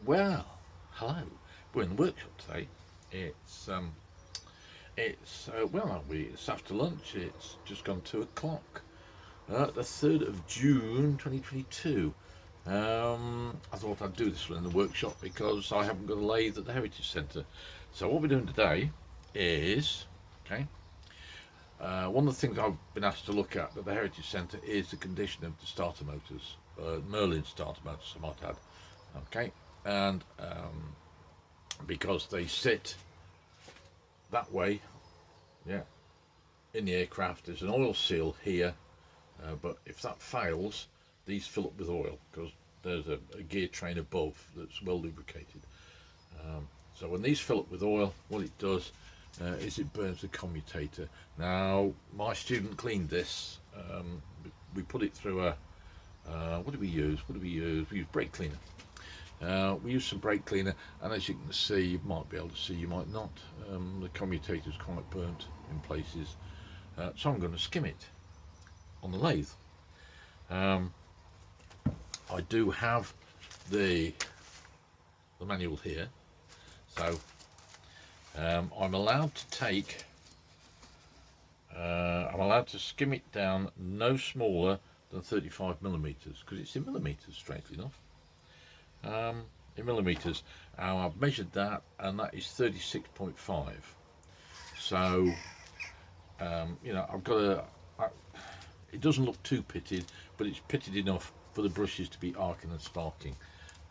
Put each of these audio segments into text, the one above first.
Well, hello. We're in the workshop today. Where are we? It's after lunch. It's just gone 2 o'clock. The 3rd of June 2022. I thought I'd do this one in the workshop because I haven't got a lathe at the Heritage Centre. So what we're doing today is, one of the things I've been asked to look at the Heritage Centre is the condition of the starter motors, Merlin starter motors, I might add. Okay, and because they sit that way, yeah, in the aircraft, there's an oil seal here, but if that fails, these fill up with oil because there's a gear train above that's well lubricated. So when these fill up with oil, what it does is it burns the commutator. Now, my student cleaned this. We put it through a what do we use? We use brake cleaner. We use some brake cleaner, and as you can see, you might be able to see, you might not, the commutator is quite burnt in places, so I'm going to skim it on the lathe. I do have the manual here, so I'm allowed to skim it down no smaller than 35 millimeters, because it's in millimeters, strangely enough. In millimeters. I've measured that, and that is 36.5. So you know, I've got it doesn't look too pitted, but it's pitted enough for the brushes to be arcing and sparking.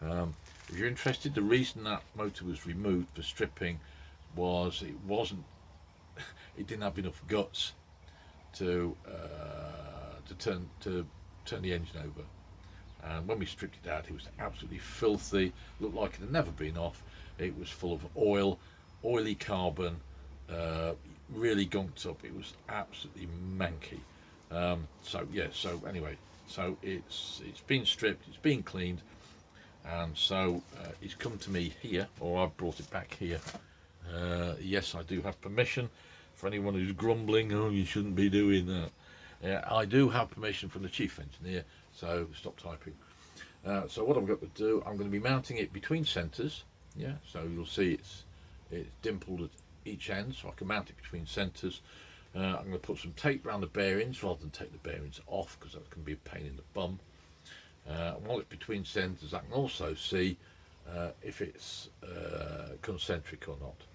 If you're interested, the reason that motor was removed for stripping was it didn't have enough guts to turn the engine over. And when we stripped it out, it was absolutely filthy, looked like it had never been off. It was full of oil, oily carbon, really gunked up. It was absolutely manky. So anyway, so it's been stripped, it's been cleaned, and so it's come to me here, or I've brought it back here. Yes, I do have permission. For anyone who's grumbling, oh, you shouldn't be doing that, I do have permission from the chief engineer, so stop typing. So what I've got to do, I'm going to be mounting it between centres. Yeah, so you'll see it's dimpled at each end, so I can mount it between centres. I'm going to put some tape around the bearings rather than take the bearings off, because that can be a pain in the bum. While it's between centres, I can also see if it's concentric or not.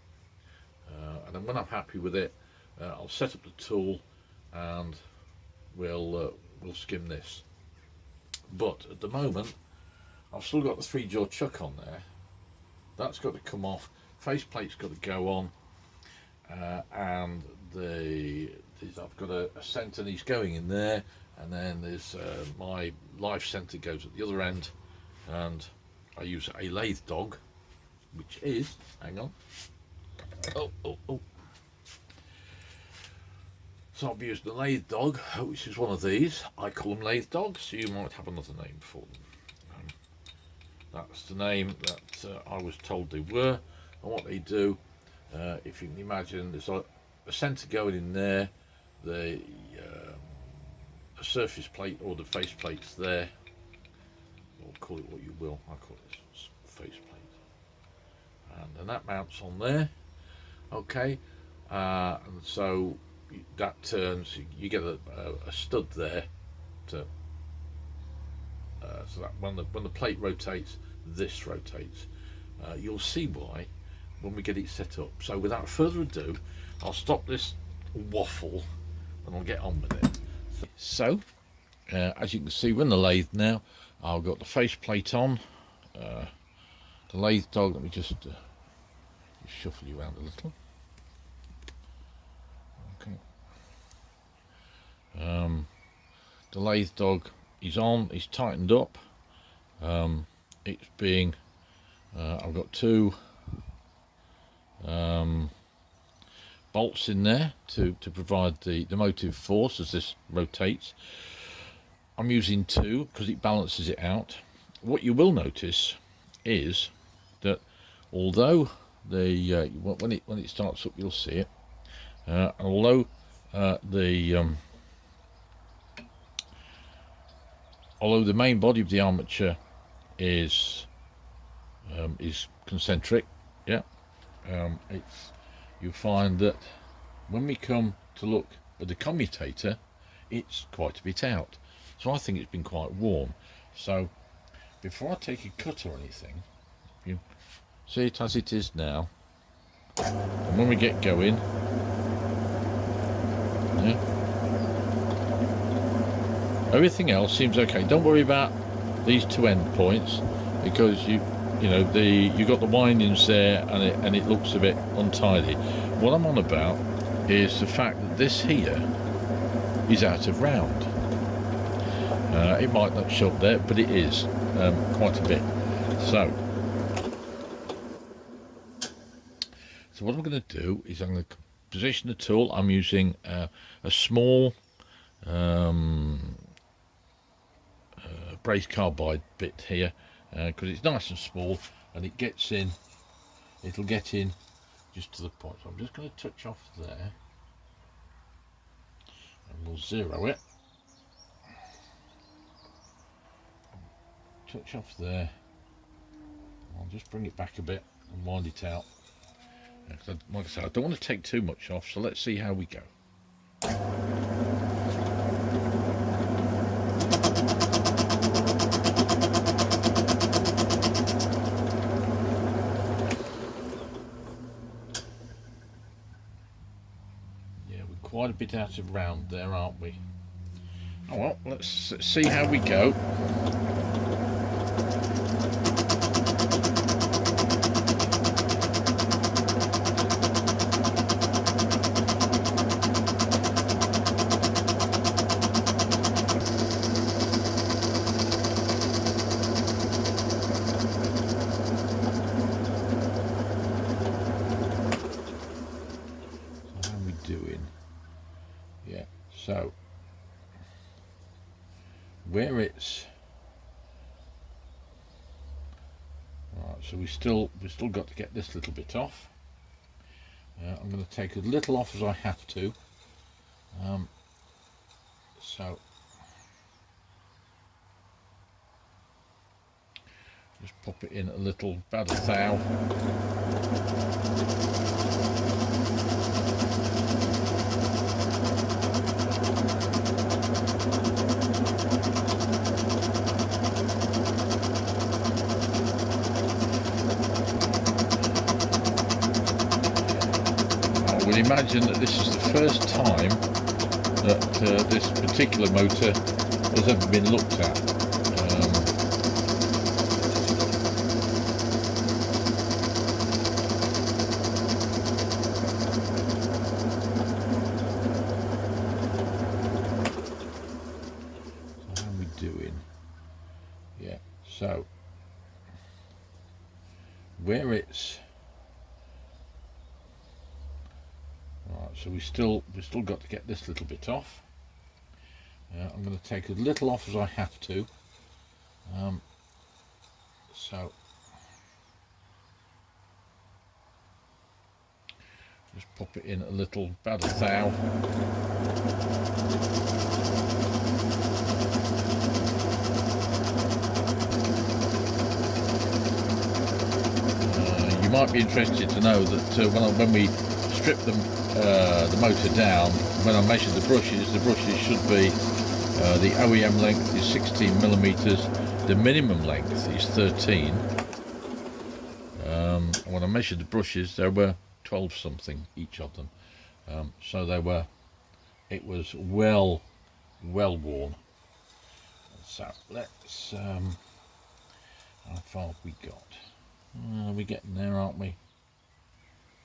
And then when I'm happy with it, I'll set up the tool and we'll skim this. But at the moment, I've still got the 3-jaw chuck on there. That's got to come off. Faceplate's got to go on, and I've got a centre, and he's going in there, and then there's my live centre goes at the other end, and I use a lathe dog, which is, hang on, oh. So I've used the lathe dog, which is one of these. I call them lathe dogs, so you might have another name for them. That's the name that I was told they were. And what they do, if you can imagine, there's a centre going in there, the surface plate or the face plate's there, or call it what you will. I call it face plate, and then that mounts on there. Okay, and so that turns, you get a stud there to so that when the plate rotates, this rotates. You'll see why when we get it set up. So without further ado, I'll stop this waffle and I'll get on with it. So as you can see, we're in the lathe now. I've got the face plate on, the lathe dog. Let me just shuffle you around a little. The lathe dog is on, he's tightened up. It's being I've got 2 bolts in there to provide the motive force as this rotates. I'm using 2 because it balances it out. What you will notice is that although when it starts up, you'll see it, although the main body of the armature is is concentric. Yeah, you find that when we come to look at the commutator, it's quite a bit out. So I think it's been quite warm. So before I take a cut or anything, you see it as it is now, and when we get going, yeah, everything else seems okay. Don't worry about these two end points, because you got the windings there, and it looks a bit untidy. What I'm on about is the fact that this here is out of round. It might not show up there, but it is quite a bit. So what I'm going to do is I'm going to position the tool. I'm using a small braze carbide bit here, because it's nice and small, and it'll get in just to the point. So I'm just going to touch off there, and we'll zero it. Touch off there. I'll just bring it back a bit and wind it out. Like I said, I don't want to take too much off, so let's see how we go. Yeah, we're quite a bit out of round there, aren't we? Oh well, let's see how we go. Yeah, so where it's right, so we still got to get this little bit off. I'm going to take as little off as I have to. So just pop it in a little, about a thou. I would imagine that this is the first time that this particular motor has ever been looked at. So how are we doing? Yeah, so where it's right, so we still got to get this little bit off. I'm going to take as little off as I have to. So just pop it in a little, about a thou. You might be interested to know that when we strip the motor down, when I measured the brushes should be the OEM length is 16 millimeters, the minimum length is 13. When I measured the brushes, there were 12 something each of them, so it was well worn. So let's how far have we got? We're getting there, aren't we?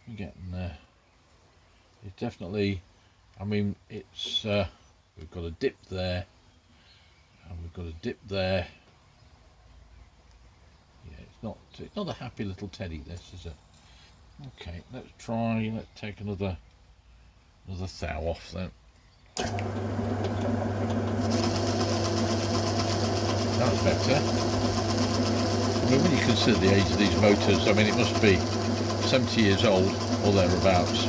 We're getting there. It's definitely, I mean, it's we've got a dip there, and we've got a dip there. Yeah, it's not a happy little teddy, this, is it? Okay, let's take another thou off then. That's better. I mean, when you consider the age of these motors, I mean, it must be 70 years old or thereabouts.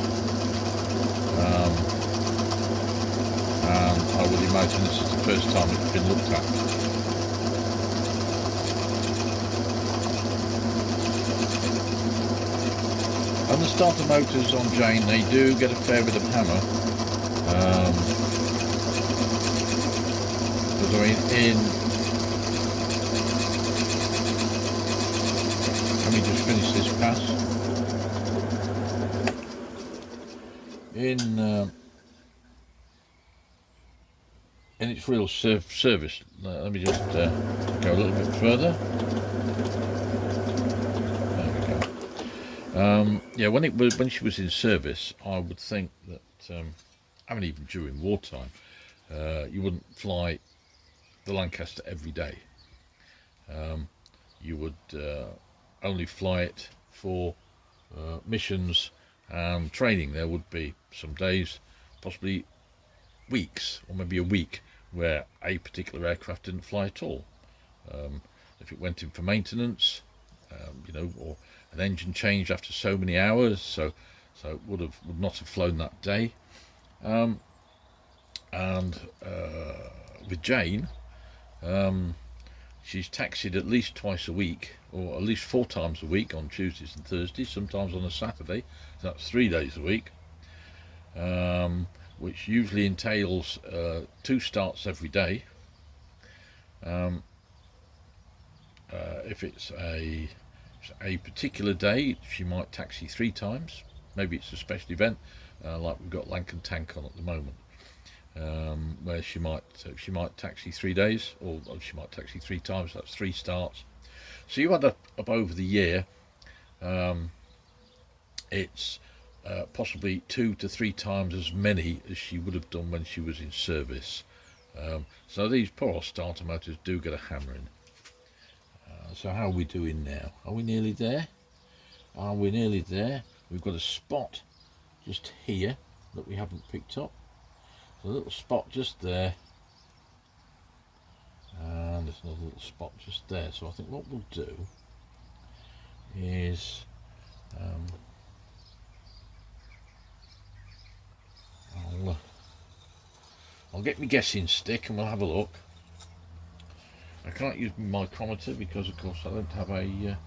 And I would imagine this is the first time it's been looked at. And the starter motors on Jane, they do get a fair bit of hammer. Because I mean, let me just finish this pass. In its real service, let me just go a little bit further. Yeah, when she was in service, I would think that I mean, even during wartime, you wouldn't fly the Lancaster every day. You would only fly it for missions and training. There would be some days, possibly weeks, or maybe a week, where a particular aircraft didn't fly at all. If it went in for maintenance, you know, or an engine changed after so many hours, so it would not have flown that day. And with Jane, she's taxied at least twice a week, or at least 4 times a week on Tuesdays and Thursdays, sometimes on a Saturday. So that's 3 days a week, which usually entails 2 starts every day. If it's a particular day, she might taxi 3 times. Maybe it's a special event, like we've got Lankan Tank on at the moment, where she might taxi 3 days, or she might taxi 3 times. That's 3 starts. So you add up over the year, it's possibly 2 to 3 times as many as she would have done when she was in service. So these poor starter motors do get a hammering. So how are we doing now? Are we nearly there? Are we nearly there? We've got a spot just here that we haven't picked up. So a little spot just there, and there's another little spot just there. So I think what we'll do is I'll get my guessing stick and we'll have a look. I can't use my micrometer because, of course, I don't have a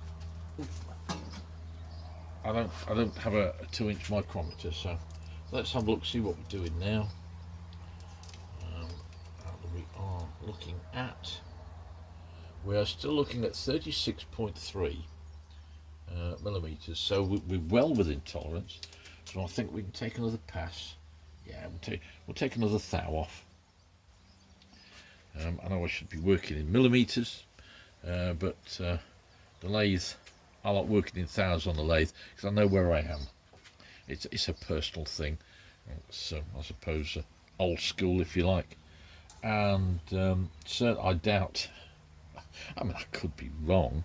I don't have a 2-inch micrometer. So let's have a look, see what we're doing now. We are looking at. We are still looking at 36.3 millimeters. So we're well within tolerance. So I think we can take another pass. Yeah, we'll take another thou off. I know I should be working in millimeters, but the lathe, I like working in thous on the lathe because I know where I am. It's a personal thing. It's I suppose old school, if you like. And so I doubt. I mean, I could be wrong,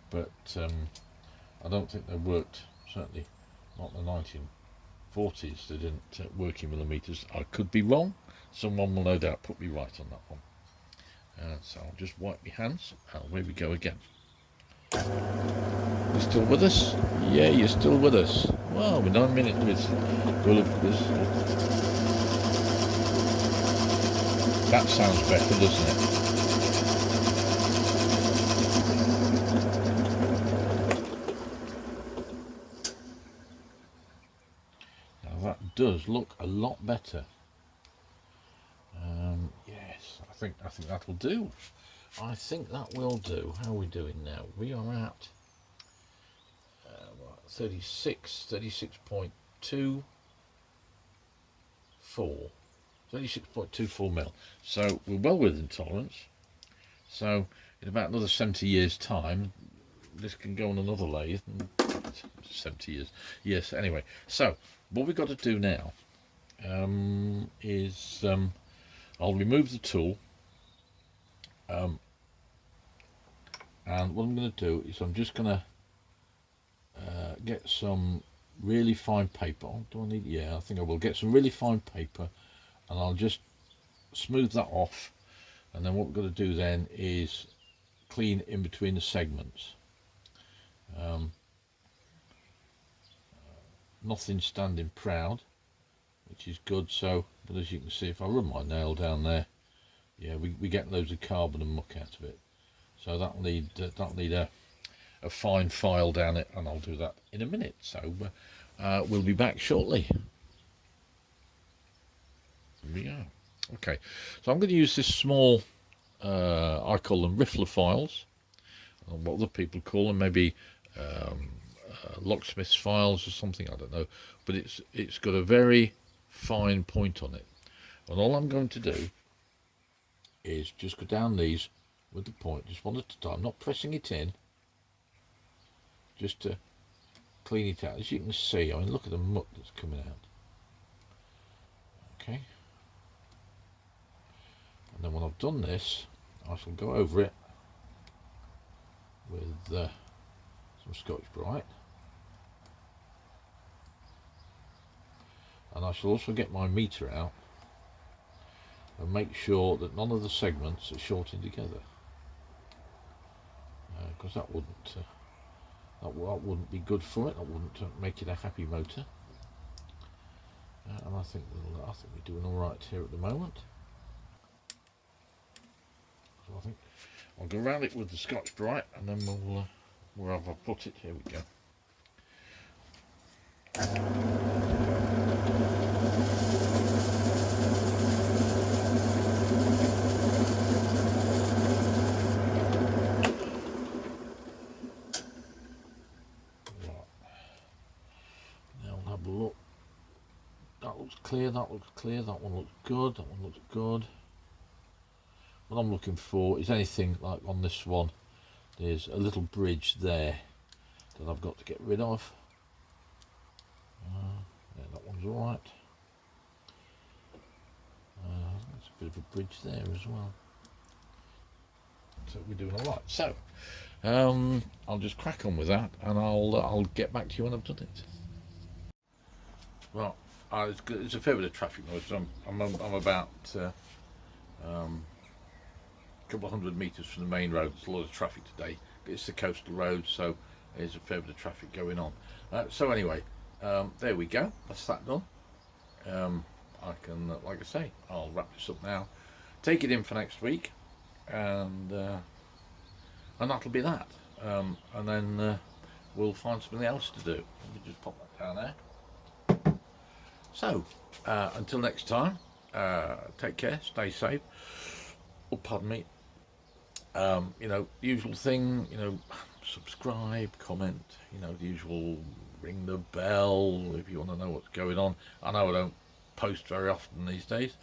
but I don't think they worked. Certainly not in the 1940s. They didn't work in millimeters. I could be wrong. Someone will no doubt put me right on that one. So I'll just wipe my hands, and away we go again. You still with us? Yeah, you're still with us. Well, we're 9 minutes with this. That sounds better, doesn't it? Now that does look a lot better. Yes, I think that'll do. I think that will do. How are we doing now? We are at 36.24 mil. So we're well within tolerance. So in about another 70 years time, this can go on another lathe. 70 years. Yes, anyway. So what we've got to do now is I'll remove the tool, and what I'm going to do is I'm just going to get some really fine paper. Do I need? Yeah, I think I will get some really fine paper, and I'll just smooth that off. And then what we're going to do then is clean in between the segments. Nothing standing proud, which is good. So, but as you can see, if I run my nail down there, yeah, we get loads of carbon and muck out of it. So that'll need a fine file down it, and I'll do that in a minute. So we'll be back shortly. Here we go. Okay, so I'm going to use this small, I call them riffler files, or what other people call them, maybe locksmith's files or something, I don't know, but it's got a very fine point on it, and all I'm going to do is just go down these with the point, just one at a time, not pressing it in, just to clean it out. As you can see, I mean, look at the muck that's coming out. Okay, and then when I've done this, I shall go over it with some Scotch-Brite, and I shall also get my meter out and make sure that none of the segments are shorting together, because that wouldn't be good for it. That wouldn't make it a happy motor. And I think we're doing all right here at the moment. So I think I'll go around it with the Scotch-Brite, and then we'll wherever I put it. Here we go. Look, that looks clear, that looks clear, that one looks good, that one looks good. What I'm looking for is anything like on this one, there's a little bridge there that I've got to get rid of. Yeah, that one's alright. There's a bit of a bridge there as well. So we're doing alright. So I'll just crack on with that, and I'll get back to you when I've done it. Well, it's a fair bit of traffic noise. I'm about a couple of hundred metres from the main road. There's a lot of traffic today. It's the coastal road, so there's a fair bit of traffic going on. So anyway, there we go. That's that done. I can, like I say, I'll wrap this up now, take it in for next week, and that'll be that. And then we'll find something else to do. Let me just pop that down there. So, until next time, take care, stay safe. Oh, pardon me. You know, the usual thing, you know, subscribe, comment, you know, the usual, ring the bell if you want to know what's going on. I know I don't post very often these days,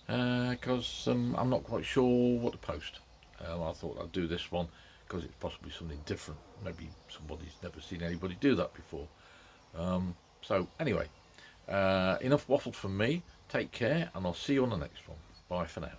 because I'm not quite sure what to post. I thought I'd do this one because it's possibly something different. Maybe somebody's never seen anybody do that before. So anyway, enough waffle from me. Take care, and I'll see you on the next one. Bye for now.